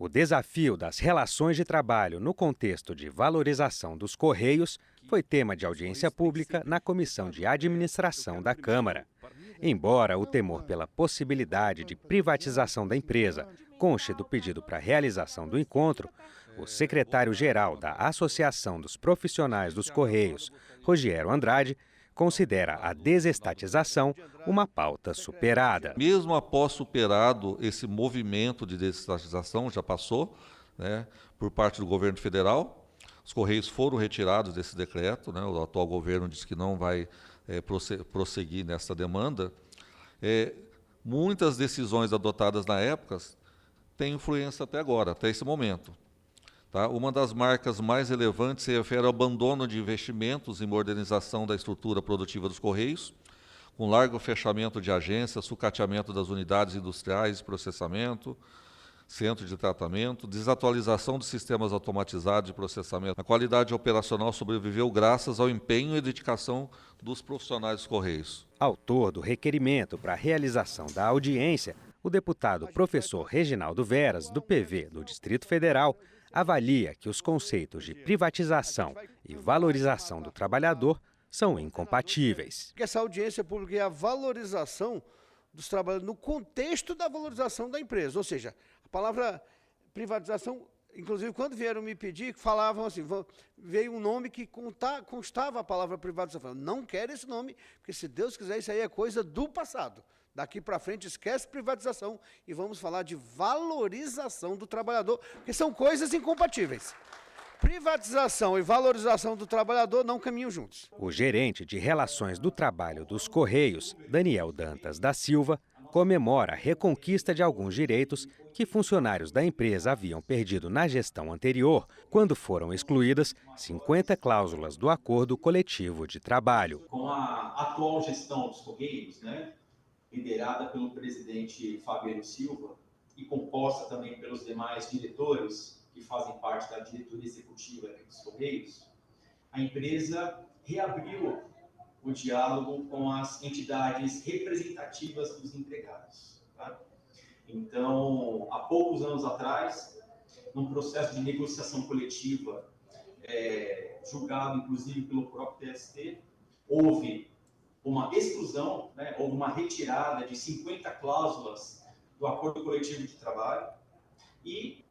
O desafio das relações de trabalho no contexto de valorização dos Correios foi tema de audiência pública na Comissão de Administração da Câmara. Embora o temor pela possibilidade de privatização da empresa conste do pedido para a realização do encontro, o secretário-geral da Associação dos Profissionais dos Correios, Rogério Andrade, considera a desestatização uma pauta superada. Mesmo após superado esse movimento de desestatização, já passou, né, por parte do governo federal, os Correios foram retirados desse decreto, né, o atual governo disse que não vai prosseguir nessa demanda. Muitas decisões adotadas na época têm influência até agora, até esse momento. Tá? Uma das marcas mais relevantes se refere ao abandono de investimentos em modernização da estrutura produtiva dos Correios, com largo fechamento de agências, sucateamento das unidades industriais de processamento, centro de tratamento, desatualização dos sistemas automatizados de processamento. A qualidade operacional sobreviveu graças ao empenho e dedicação dos profissionais dos Correios. Autor do requerimento para a realização da audiência, o deputado professor Reginaldo Veras, do PV do Distrito Federal, avalia que os conceitos de privatização e valorização do trabalhador são incompatíveis. Essa audiência pública é a valorização dos trabalhadores no contexto da valorização da empresa. Ou seja, a palavra privatização, inclusive quando vieram me pedir, falavam assim, veio um nome que constava a palavra privatização. Não quero esse nome, porque se Deus quiser, isso aí é coisa do passado. Daqui para frente, esquece privatização e vamos falar de valorização do trabalhador, porque são coisas incompatíveis. Privatização e valorização do trabalhador não caminham juntos. O gerente de Relações do Trabalho dos Correios, Daniel Dantas da Silva, comemora a reconquista de alguns direitos que funcionários da empresa haviam perdido na gestão anterior, quando foram excluídas 50 cláusulas do Acordo Coletivo de Trabalho. Com a atual gestão dos Correios, né, liderada pelo presidente Fabiano Silva e composta também pelos demais diretores que fazem parte da diretoria executiva dos Correios, a empresa reabriu o diálogo com as entidades representativas dos empregados. Tá? Então, há poucos anos atrás, num processo de negociação coletiva, julgado inclusive pelo próprio TST, houve uma exclusão, né, houve uma retirada de 50 cláusulas do Acordo Coletivo de Trabalho e,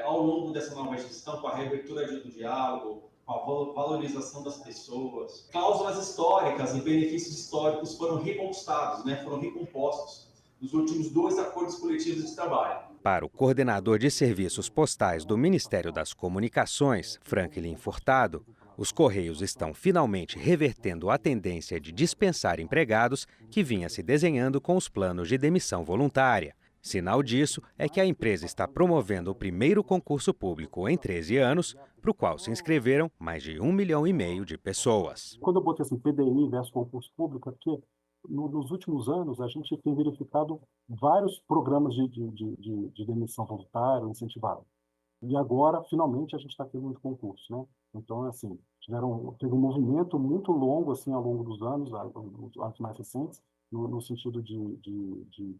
ao longo dessa nova gestão, com a reabertura do diálogo, com a valorização das pessoas, cláusulas históricas e benefícios históricos foram reconquistados, né, foram recompostos nos últimos 2 acordos coletivos de trabalho. Para o coordenador de serviços postais do Ministério das Comunicações, Franklin Furtado, os Correios estão finalmente revertendo a tendência de dispensar empregados que vinha se desenhando com os planos de demissão voluntária. Sinal disso é que a empresa está promovendo o primeiro concurso público em 13 anos, para o qual se inscreveram mais de 1,5 milhão de pessoas. Quando eu botei assim, PDI versus concurso público, é porque nos últimos anos a gente tem verificado vários programas de demissão voluntária, incentivado. E agora, finalmente, a gente está tendo um concurso, né? Então, assim, teve um movimento muito longo, assim, ao longo dos anos mais recentes, no sentido de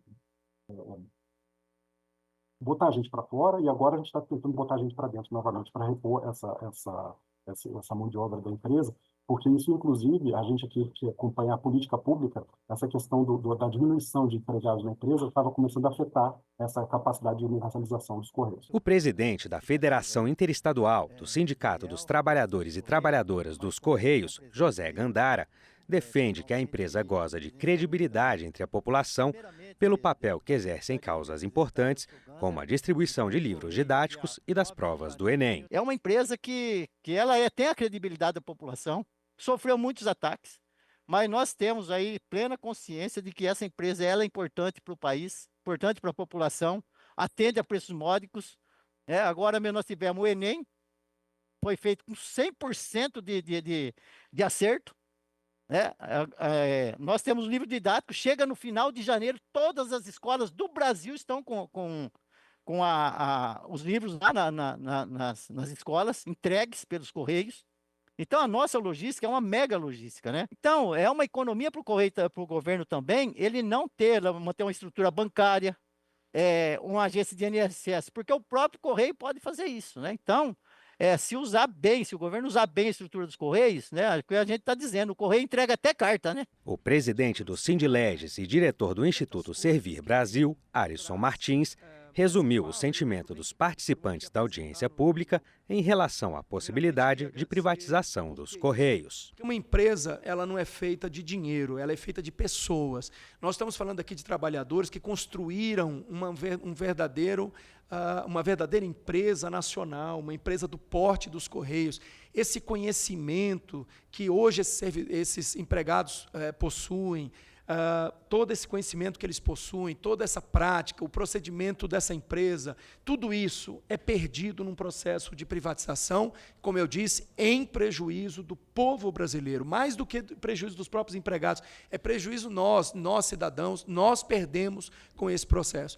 botar a gente para fora, e agora a gente está tentando botar a gente para dentro novamente, para repor essa mão de obra da empresa, porque isso, inclusive, a gente aqui que acompanha a política pública, essa questão da diminuição de empregados na empresa estava começando a afetar essa capacidade de universalização dos Correios. O presidente da Federação Interestadual do Sindicato dos Trabalhadores e Trabalhadoras dos Correios, José Gandara, defende que a empresa goza de credibilidade entre a população pelo papel que exerce em causas importantes, como a distribuição de livros didáticos e das provas do Enem. É uma empresa que ela tem a credibilidade da população, sofreu muitos ataques, mas nós temos aí plena consciência de que essa empresa ela é importante para o país, importante para a população, atende a preços módicos. Agora mesmo nós tivemos o Enem, foi feito com 100% de acerto. Nós temos o livro didático, chega no final de janeiro, todas as escolas do Brasil estão com os livros lá nas escolas, entregues pelos Correios. Então, a nossa logística é uma mega logística, né? Então, é uma economia para o governo também, ele não manter uma estrutura bancária, uma agência de INSS, porque o próprio Correio pode fazer isso, né? Então, se usar bem, se o governo usar bem a estrutura dos Correios, né? O que a gente está dizendo, o Correio entrega até carta, né? O presidente do Sindileges e diretor do Instituto Servir Brasil, Alisson Martins, resumiu o sentimento dos participantes da audiência pública em relação à possibilidade de privatização dos Correios. Uma empresa, ela não é feita de dinheiro, ela é feita de pessoas. Nós estamos falando aqui de trabalhadores que construíram uma verdadeira empresa nacional, uma empresa do porte dos Correios. Esse conhecimento que hoje esses empregados possuem, todo esse conhecimento que eles possuem, toda essa prática, o procedimento dessa empresa, tudo isso é perdido num processo de privatização, como eu disse, em prejuízo do povo brasileiro. Mais do que prejuízo dos próprios empregados, é prejuízo nós cidadãos, nós perdemos com esse processo.